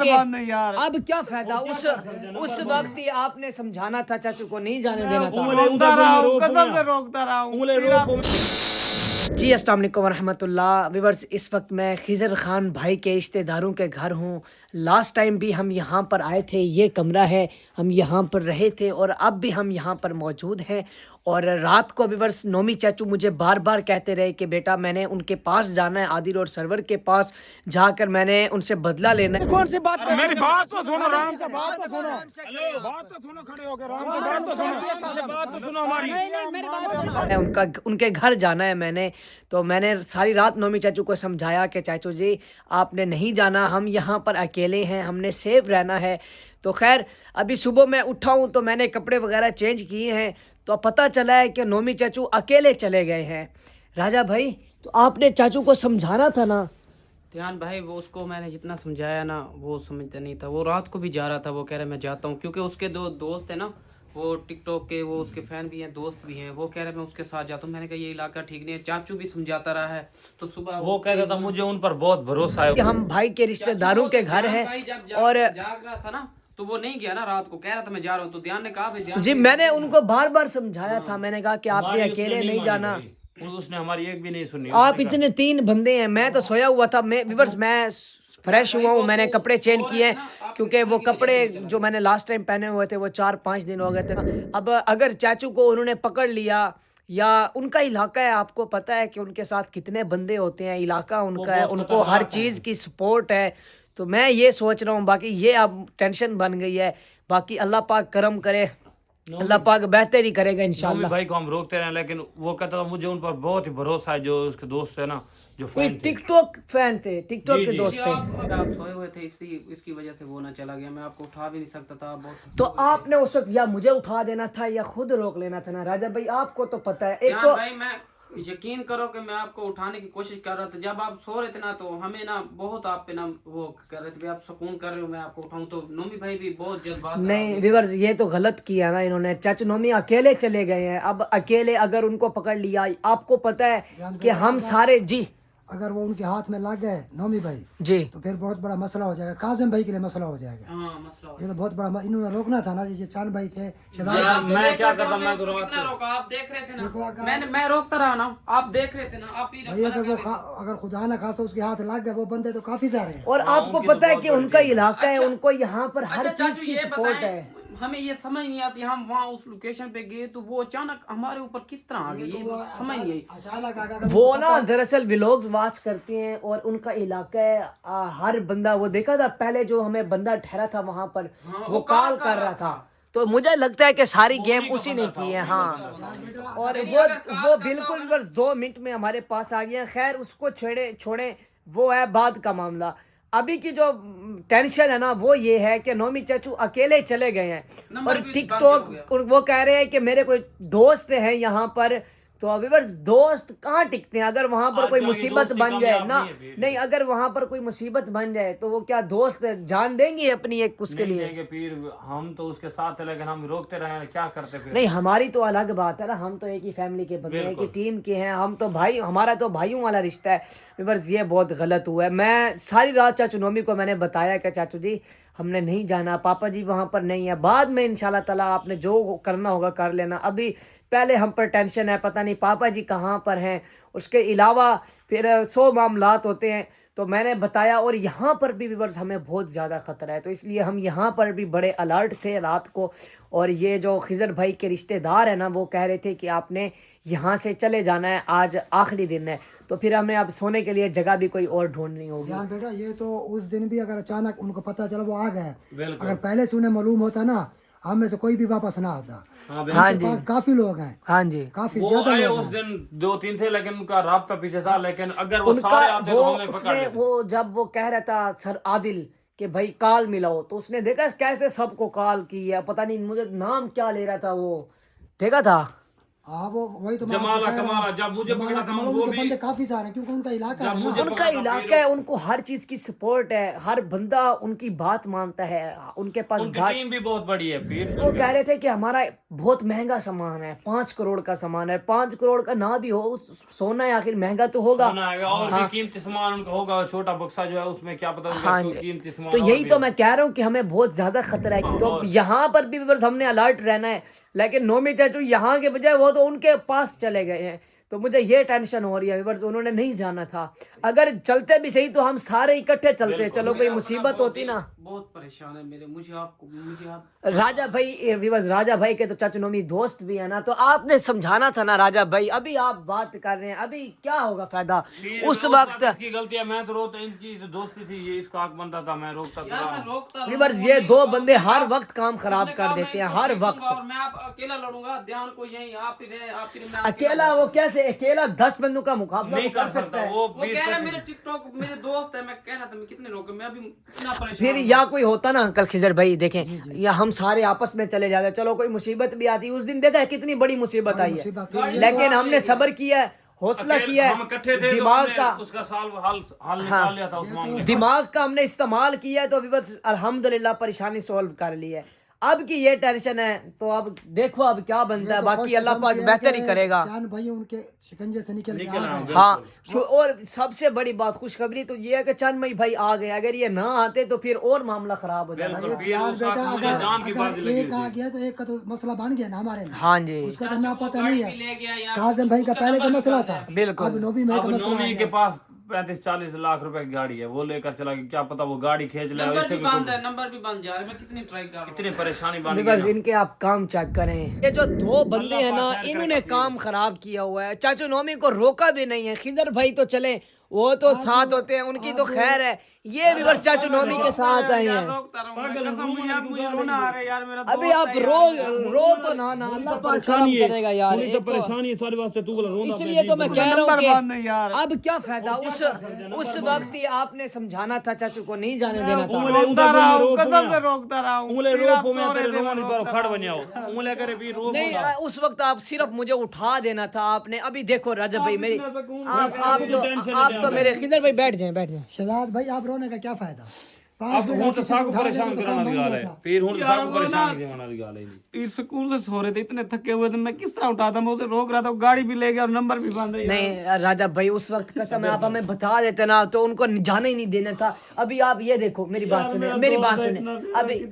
यार अब क्या फायदा, उस वक्त ही आपने समझाना था चाचू को, नहीं जाने देना था। कसम से रोकता रहा हूँ। जी अस्सलाम वालेकुम वरहमतुल्लाह व्यूअर्स, इस वक्त मैं खिज़र ख़ान भाई के रिश्तेदारों के घर हूँ। लास्ट टाइम भी हम यहाँ पर आए थे, ये कमरा है, हम यहाँ पर रहे थे और अब भी हम यहाँ पर मौजूद हैं। और रात को व्यूअर्स नोमी चाचू मुझे बार बार कहते रहे कि बेटा मैंने उनके पास जाना है, आदिल और सरवर के पास जाकर मैंने उनसे बदला लेना है। कौन सी बात, मेरी बात तो सुनो, राम का बात तो सुनो, बात तो सुनो, खड़े हो गए, राम की बात तो सुनो, बात तो सुनो हमारी। उनके घर जाना है मैंने, तो मैंने सारी रात नोमी चाचू को समझाया कि चाचू जी आपने नहीं जाना, हम यहाँ पर अकेले हैं, हमने सेफ रहना है। तो खैर अभी सुबह मैं उठा हूँ तो मैंने कपड़े वगैरह चेंज किए हैं, तो पता चला है कि नोमी चाचू अकेले चले गए हैं। राजा भाई तो आपने चाचू को समझाना था ना। ध्यान भाई, वो उसको मैंने जितना समझाया ना वो समझता नहीं था। वो रात को भी जा रहा था, वो कह रहा मैं जाता हूँ, क्योंकि उसके दो दोस्त है ना, वो टिकटॉक के, वो उसके फैन भी हैं, दोस्त भी हैं। वो कह रहे मैं उसके साथ जाता हूँ। मैंने कहा ये इलाका ठीक नहीं है। चाचू भी समझाता रहा है, तो सुबह वो कह रहा था मुझे उन पर बहुत भरोसा है। हम भाई के रिश्तेदारों के घर हैं और जाग रहा था ना, तो वो नहीं गया ना रात को, कह रहा था मैं जा रहा हूँ। तो ध्यान ने कहा भाई ध्यान जी मैंने उनको बार बार समझाया था, मैंने कहा कि आपने अकेले नहीं जाना। उसने हमारी एक भी नहीं सुनी। आप इतने 3 बंदे हैं, मैं तो सोया हुआ था। मैं व्यूअर्स मैं फ्रेश हुआ हूँ, मैंने कपड़े चेंज किए हैं, क्योंकि वो कपड़े जो मैंने लास्ट टाइम पहने हुए थे वो 4-5 दिन हो गए थे। अब अगर चाचू को उन्होंने पकड़ लिया, या उनका इलाका है, आपको पता है कि उनके साथ कितने बंदे होते हैं, इलाका उनका है, उनको हर चीज़ की सपोर्ट है। तो मैं ये सोच रहा हूँ, बाकी ये अब टेंशन बन गई है। बाकी अल्लाह पाक करम करे, अल्लाह पाक बेहतर ही करेगा इंशाल्लाह। भाई को हम रोकते रहे, लेकिन वो कहता था मुझे उन पर बहुत ही भरोसा है। जो उसके दोस्त है ना, जो कोई टिकटॉक फैन थे, टिकटॉक के दोस्त थे। आप सोए हुए थे, इसकी वजह से वो ना चला गया। मैं आपको उठा भी नहीं सकता था बहुत। तो आपने उस वक्त या मुझे उठा देना था या खुद रोक लेना था ना राजा भाई, आपको तो पता है। एक तो भाई मैं यकीन करो कि मैं आपको उठाने की कोशिश कर रहा था। जब आप सो रहे थे ना, तो हमें ना बहुत आप पे ना वो कर रहे थे, आप सुकून कर रहे हो, मैं आपको उठाऊं। तो नोमी भाई भी बहुत जज्बात। नहीं व्यूअर्स, ये तो गलत किया ना इन्होंने। चाचू नोमी अकेले चले गए हैं, अब अकेले अगर उनको पकड़ लिया, आपको पता है कि हम सारे जी अगर वो उनके हाथ में लग गए नोमी भाई जी, तो फिर बहुत बड़ा मसला हो जाएगा। काजिम भाई के लिए मसला हो जाएगा। मसला ये तो बहुत बड़ा, इन्होंने रोकना था ना। जैसे चांद भाई थे, मैं क्या करता, मैं तो कितना रोका, आप देख रहे थे ना। मैं रोकता रहा ना, आप देख रहे थे ना। आप ही भाई अगर खुदा ना खासा उसके हाथ लग गए, वो बंदे तो काफी सारे हैं। और आपको पता है कि उनका इलाका है, उनको यहाँ पर हर चीज की सपोर्ट है। हमें ये समझ नहीं आती, हम वहाँ उस लोकेशन पे गए तो वो अचानक हमारे ऊपर किस तरह आ गई, ये समझ नहीं आई। अचानक वो ना दरअसल व्लॉग्स वॉच करते हैं और उनका इलाका है। हर बंदा वो देखा था पहले, जो हमें बंदा ठहरा था वहां पर, वो कॉल कर रहा था। तो मुझे लगता है कि सारी गेम उसी ने की है। हाँ, और वो बिल्कुल बस 2 मिनट में हमारे पास आ गया। खैर उसको छोड़े, वो है बाद का मामला। अभी की जो टेंशन है ना वो ये है कि नोमी चाचू अकेले चले गए हैं और टिकटॉक वो कह रहे हैं कि मेरे कोई दोस्त हैं यहाँ पर। तो अभी बस दोस्त कहाँ टिकते हैं, अगर वहां पर कोई मुसीबत बन जाए ना, नहीं अगर वहां पर कोई मुसीबत बन जाए तो वो क्या दोस्त जान देंगे अपनी एक उसके लिए। फिर हम तो उसके साथ है, लेकिन हम रोकते रहे, क्या करते फिर। नहीं हमारी तो अलग बात है ना, हम तो एक ही फैमिली के बंदे हैं, एक ही टीम के हैं हम तो भाई, हमारा तो भाइयों वाला रिश्ता है। बस ये बहुत गलत हुआ है। मैं सारी रात चाचू नोमी को मैंने बताया कि चाचू जी हमने नहीं जाना, पापा जी वहाँ पर नहीं है, बाद में इंशाल्लाह ताला आपने जो करना होगा कर लेना। अभी पहले हम पर टेंशन है, पता नहीं पापा जी कहाँ पर हैं। उसके अलावा फिर 100 मामलात होते हैं। तो मैंने बताया, और यहाँ पर भी व्यूअर्स हमें बहुत ज़्यादा ख़तरा है, तो इसलिए हम यहाँ पर भी बड़े अलर्ट थे रात को। और ये जो खिज़र भाई के रिश्तेदार हैं ना, वो कह रहे थे कि आपने यहाँ से चले जाना है, आज आखिरी दिन है। तो फिर हमें अब सोने के लिए जगह भी कोई और ढूंढनी होगी। जान बेटा, ये तो उस दिन भी अगर अचानक उनको पता चला वो आ गए, अगर पहले से उन्हें मालूम होता ना, हम में से कोई भी वापस ना आता। हाँ जी, काफी लोग हैं। हाँ जी, काफी ज्यादा लोग उस दिन 2-3 थे, लेकिन उनका राब्ता पीछे था। लेकिन अगर वो उनका सारे आते वो तो हमें पकड़ उसने लेते। वो जब वो कह रहा था सर आदिल कि भाई कॉल मिलाओ, तो उसने देखा कैसे सबको कॉल की है, पता नहीं मुझे नाम क्या ले रहा था वो, देखा था हाँ वो वही तो मैं आपको जमाला कह रहा हूँ। कमाला जब मुझे जमाला पकड़ा था कमाला, वो उनके भी बंदे काफी सारे हैं क्योंकि उनका इलाका है ना। मुझे उनका पकड़ा था इलाका है, उनको हर चीज की सपोर्ट है, हर बंदा उनकी बात मानता है, उनके पास उनकी घाट। टीम भी बहुत बड़ी है फिर वो कह रहे थे कि हमारा बहुत महंगा सामान है, 5 करोड़ का सामान है, 5 करोड़ का ना भी हो, सोना है आखिर, महंगा तो होगा। सोना आएगा और भी कीमती सामान उनका होगा, छोटा बक्सा जो है उसमें क्या पता उनका हाँ कोई जी। कीमती सामान तो और यही भी तो है। मैं कह रहा हूँ कि हमें बहुत ज्यादा खतरा है, तो बहुत। यहाँ पर भी बस हमने अलर्ट रहना है। लेकिन नोमी चाचू यहाँ के बजाय वो तो उनके पास चले गए हैं, तो मुझे ये टेंशन हो रही है बस, उन्होंने नहीं जाना था। अगर चलते भी सही तो हम सारे इकट्ठे चलते, चलो कोई मुसीबत होती ना। बहुत परेशान है मेरे, मुझे आप राजा भाई विवर्स, राजा भाई के तो चाचू नोमी दोस्त भी है ना, तो आपने समझाना था ना राजा भाई। अभी आप बात कर रहे हैं, अभी क्या होगा फायदा फिर उस रोकता वक्त। था, इसकी गलती है, मैं तो रोकता, इनकी जो दोस्ती थी ये इसका हक बनता था, मैं रोकता यार मैं था। रोकता रहूं, विवर्स वो ये नहीं दो रोका, बंदे उसने हर कहा- वक्त काम खराब उसने कर कहा, देते मैं हैं, इनको हर देखूंगा वक्त। और मैं आप अकेला लड़ूंगा, ध्यान को यही आप ही रहे, आप ही रहे, मैं अकेला वो कैसे, अकेला 10 बंदों का मुकाबला नहीं वो कर कर सकता सकता है। वो वो कह रहा है मेरे टिकटॉक मेरे दोस्त है, मैं कह रहा था मैं कितने रोके, मैं अभी इतना परेशान फिर हूं। या कोई होता ना अंकल खिजर भाई, देखें या हम सारे आपस में चले जाते, चलो कोई मुसीबत भी आती, उस दिन देखा है कितनी बड़ी मुसीबत आई मुसीबत है, आई है। लेकिन हमने सब्र किया है, हौसला किया हम है, इकट्ठे थे तो दिमाग हमने का उसका हल निकाल लिया था उस मामले का। दिमाग का हमने इस्तेमाल किया है, तो विवर्स अल्हम्दुलिल्लाह परेशानी सॉल्व कर ली है। अब की ये टेंशन है, तो अब देखो अब क्या बनता है, बाकी अल्लाह पाक बेहतर ही करेगा। जान भाई उनके शिकंजे से निकल के आ गए। हाँ और सबसे बड़ी बात खुशखबरी तो ये है कि चंद मई भाई आ गए, अगर ये ना आते तो फिर और मामला खराब हो जाता। बिल्कुल, फिर यार उस बेटा वक्त मुझे जान की बात अगर लगी एक आ थी। गया तो एक का तो मसला बन गया ना हमारे में। हाँ जी उसका तो हमें पता गाड़ी नहीं भी है। ले गया यार, काजिम भाई का उसका पहले का नंबर मसला भी था, बिल्कुल। अब नोबी भाई का अब मसला आ नोमी के गया। पास 35-40 लाख रुपए की गाड़ी है, वो लेकर चला गया, क्या पता वो गाड़ी खींच ले, नंबर इससे भी भी बंद है, नंबर भी बंद जा रहा है, मैं कितनी ट्राई कर रहा हूँ। इतनी परेशानी बन गई विवर्स ना। इनके आप काम चेक करें, ये जो दो बंदे हैं ना, पाक खैर इन्होंने करेगा काम खराब किया हुआ है। चाचू नोमी को रोका भी नहीं है, खिजर भाई तो चले, वो तो साथ होते हैं, उनकी तो खैर है। ये विवर्स चाचू नोमी के साथ आए हैं। रोकता रहूं मैं, कसम मुझे अब मुझे रोना आ रहा है यार, मेरा अभी दोस्त आप है रो यार। रो तो ना अल्लाह पाक करम करेगा यार, एक तो परेशानी सारे वास्ते तू बोला रोना इसलिए तो मैं कह रहा नंबर बंद है हूँ यार। कि अब क्या फायदा, उस वक्त ही आपने समझाना था, चाचू को नहीं जाने देना था। रोकता रहा हूँ, कसम से रोकता रहा हूँ। उंगले फिर आप रोपो में सो रहे तेरे थे, मैं रोने पर रोकता खड़ रहा बन जाओ, उंगले करे भी रोप नहीं होगा। उस वक्त आप सिर्फ मुझे उठा देना था आपने। अभी देखो रजब भाई मेरी, इतना सुकून आप तो मेरे खिजर भाई बैठ जाएं, बैठ जाएं। शहजाद भाई आप रोने का क्या फायदा? अब हूं तो साको परेशान कराने वाली गाल है, फिर हूं तो साको परेशान कराने वाली गाल है। फिर स्कूल से सो रहे थे, इतने थके हुए थे, मैं किस तरह उठाता, मैं उसे रोक रहा था, वो गाड़ी भी ले गया और नंबर भी बंद है यार। नहीं राजा भाई उस वक्त कसम है, आप हमें बता देते ना तो उनको जाने ही नहीं देना था। अभी आप ये देखो, मेरी बात सुने, मेरी बात सुने,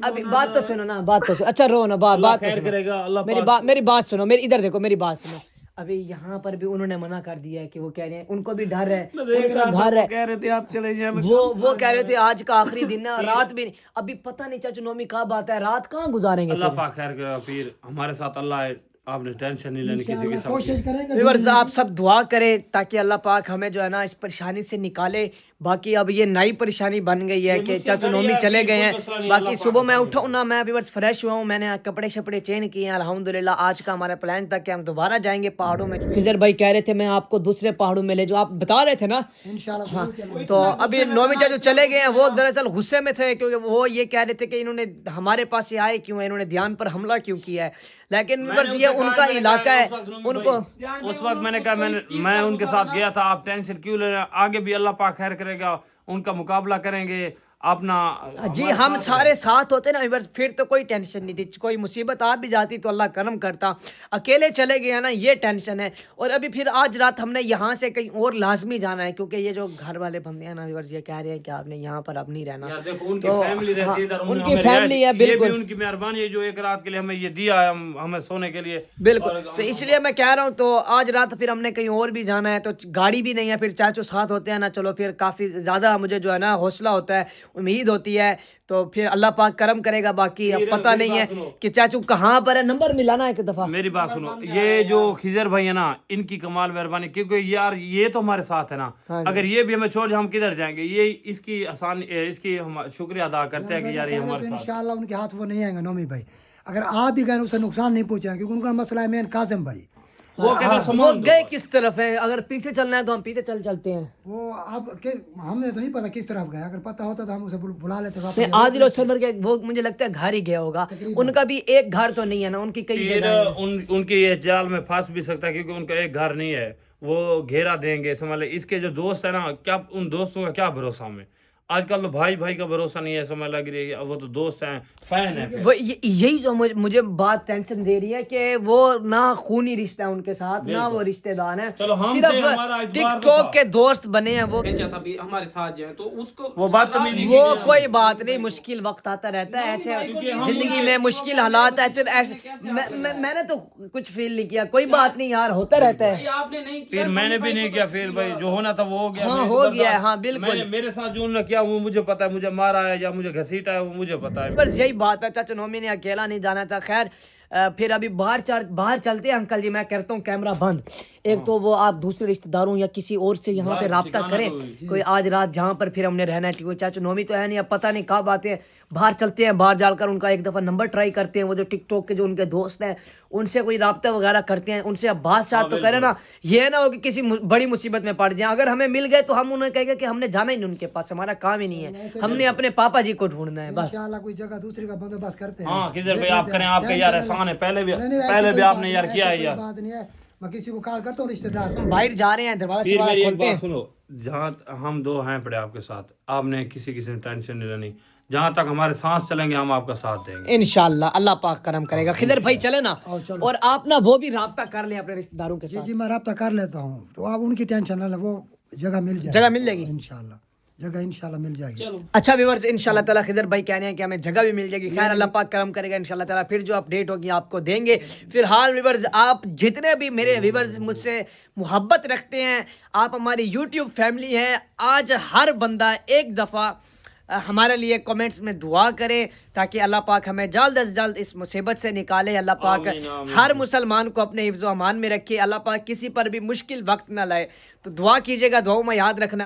अभी बात तो सुनो ना, बात तो सुनो। अच्छा रो ना, बात तो खैर करेगा अल्लाह सुनो, मेरी बात सुनो, मेरी इधर देखो, मेरी बात सुनो। अभी यहाँ पर भी उन्होंने मना कर दिया है कि वो कह रहे हैं उनको भी डर है, उनका घर है, कह रहे थे आप चले जाए, वो कह रहे थे आज का आखिरी दिन है, रात भी नहीं। अभी पता नहीं चाचू नोमी कब आता है, रात कहाँ गुजारेंगे अल्लाह फिर? पाक खैर करेगा, फिर हमारे साथ अल्लाह है, आपने टेंशन नहीं लेनी किसी की। कोशिश करेंगे। व्यूअर्स आप सब दुआ करें ताकि अल्लाह पाक हमें जो है ना इस परेशानी से निकाले। बाकी अब ये नई परेशानी बन गई है कि चाचू नोमी चले गए हैं। बाकी सुबह मैं उठा हूं ना, मैं व्यूअर्स फ्रेश हुआ हूं, मैंने कपड़े शपड़े चेंज किए हैं अल्हम्दुलिल्लाह। आज का हमारा प्लान था कि हम दोबारा जाएंगे पहाड़ों में। खिजर भाई कह रहे थे मैं आपको दूसरे पहाड़ों में ले, जो आप बता रहे थे ना। इंशाल्लाह जरूर चलेंगे। तो अभी नोमी चाचू चले गए हैं, वो दरअसल गुस्से में थे क्योंकि वो ये कह रहे थे कि इन्होंने हमारे पास ये आए क्यों है, इन्होंने ध्यान पर हमला क्यों किया है। लेकिन व्यूअर्स ये उनका इलाका है, उनको उस वक्त मैंने कहा मैं उनके साथ गया था, आप टेंशन क्यों ले रहे हैं, आगे भी अल्लाह पाक खैर करेगा, उनका मुकाबला करेंगे अपना। जी हम सारे साथ होते ना व्यूअर्स, फिर तो कोई टेंशन नहीं थी, कोई मुसीबत आ भी जाती तो अल्लाह करम करता। अकेले चले गए ना, ये टेंशन है। और अभी फिर आज रात हमने यहाँ से कहीं और लाजमी जाना है, क्योंकि ये जो घर वाले बंदे हैं ना व्यूअर्स, ये कह रहे हैं कि आपने यहाँ पर अब नहीं रहना। यार देखो उनकी फैमिली रहती है इधर, उनकी फैमिली है, बिल्कुल उनकी मेहरबानी है जो एक रात के लिए हमें ये दिया है, हमें सोने के लिए। बिल्कुल, तो इसलिए मैं कह रहा हूँ तो आज रात फिर हमने कहीं और भी जाना है, तो गाड़ी भी नहीं है, फिर चाचू साथ होते हैं ना, चलो फिर काफी ज्यादा मुझे जो है ना हौसला होता है, उम्मीद होती है, तो फिर अल्लाह पाक करम करेगा। बाकी अब पता नहीं है कि चाचू कहाँ पर है, नंबर मिलाना एक दफा। मेरी बात सुनो, ये जो खिजर भाई है ना, इनकी कमाल मेहरबानी, क्योंकि यार ये तो हमारे साथ है ना, अगर ये भी हमें छोड़ हम किधर जाएंगे, ये इसकी आसान इसकी हम शुक्रिया अदा करते हैं कि यार ये हमारे साथ। इंशाल्लाह उनके हाथ वो नहीं आएंगे नोमी भाई। अगर आप भी गए उसे नुकसान नहीं पहुंचाएंगे, क्योंकि उनका मसला है मेन काजिम भाई। वो कहते वो समान गए किस तरफ है? अगर पीछे चलना है तो हम पीछे चलते हैं। वो अब हमें तो नहीं पता किस तरफ गया, अगर पता होता तो हम उसे बुला लेते वापस। नहीं, आदिल और सलमान के वो मुझे लगता है घर ही गया होगा। उनका भी एक घर तो नहीं है ना, उनकी कई फिर जगह है। उनके ये जाल में फंस भी सकता है क्योंकि उनका एक घर नहीं है, वो घेरा देंगे समझ ले। इसके जो दोस्त है ना, क्या उन दोस्तों का क्या भरोसा हमें? आजकल तो भाई भाई का भरोसा नहीं है, समझ लग रही है। वो तो दोस्त हैं, फैन है। वो यही जो मुझे बात टेंशन दे रही है कि वो ना खूनी रिश्ता है उनके साथ, ना वो रिश्तेदार है, चलो हम थे, हमारा सिर्फ इतबार तो टिकटॉक था। के दोस्त बने हैं वो। चाहता भी हमारे साथ जाए तो उसको वो बात तो मेरी वो कोई बात नहीं, मुश्किल वक्त आता रहता है ऐसे, हम जिंदगी में मुश्किल हालात है फिर ऐसे। मैंने तो कुछ फील नहीं किया, कोई बात नहीं यार, होता रहता है। आपने नहीं किया, फिर मैंने भी नहीं किया। फिर भाई जो होना था वो हो गया। हाँ, मैं हो तो गया है, बर्दाश्त- हाँ, बिल्कुल। मेरे साथ जो उन्होंने किया वो मुझे पता है, मुझे मारा है या मुझे घसीटा है वो मुझे पता है। बस यही बात है, चाचा नोमी ने अकेला नहीं जाना था। खैर फिर अभी बाहर चलते हैं अंकल जी। मैं करता हूँ कैमरा बंद। एक तो वो आप दूसरे रिश्तेदारों या किसी और से यहाँ पे राब्ता करें, कोई आज रात जहाँ पर फिर हमने रहना है। ठीक है, चाचा नोमी तो है नहीं, अब पता नहीं कब आते हैं। बाहर चलते हैं, बाहर जाकर उनका एक दफ़ा नंबर ट्राई करते हैं। वो जो टिकटॉक के जो उनके दोस्त हैं उनसे कोई राब्ता वगैरह करते हैं, उनसे अब बात शात तो करें ना, ये ना हो कि किसी बड़ी मुसीबत में पड़ जाए। अगर हमें मिल गए तो हम उन्हें कहेंगे कि हमने जाना ही नहीं उनके पास, हमारा काम ही नहीं है, हमने अपने पापा जी को ढूंढना है बस। इंशाल्लाह कोई जगह दूसरी का बंदोबस्त करते हैं। हाँ किधर भाई आप करें, आपके यार एहसान है, पहले भी आपने यार किया है यार। बात नहीं है, मैं किसी को कॉल करता हूँ रिश्तेदार। हम बाहर जा रहे हैं, दरवाजा फिर मेरी एक खोलते बात हैं। सुनो, जहाँ हम दो हैं पड़े आपके साथ, आपने किसी ने टेंशन नहीं लेनी। जहाँ तक हमारे सांस चलेंगे हम आपका साथ देंगे इंशाल्लाह, अल्लाह पाक करम करेगा। खिदर भाई चले ना, आओ, चलो। और आप ना वो भी राब्ता कर लें अपने रिश्तेदारों के जी साथ। जी मैं रब्ता कर लेता हूँ, तो आप उनकी टेंशन ना ले, वो जगह मिल जाएगी। जगह मिल जाएगी इंशाल्लाह, जगह इंशाल्लाह मिल जाएगी। अच्छा व्यूअर्स, इंशाल्लाह ताला खिदर भाई कह रहे हैं कि हमें जगह भी मिल जाएगी। खैर अल्लाह पाक करम करेगा, इंशाल्लाह ताला फिर जो अपडेट होगी आपको देंगे। फिलहाल व्यूअर्स, आप जितने भी मेरे व्यूअर्स मुझसे मोहब्बत रखते हैं, आप हमारी यूट्यूब फैमिली हैं, आज हर बंदा एक दफ़ा हमारे लिए कमेंट्स में दुआ करें ताकि अल्लाह पाक हमें जल्द अज जल्द इस मुसीबत से निकाले। अल्लाह पाक आमीन, आमीन। हर मुसलमान को अपने हिफ्ज़-ओ-अमान में रखे। अल्लाह पाक किसी पर भी मुश्किल वक्त ना लाए। तो दुआ कीजिएगा, दुआओं में याद रखना।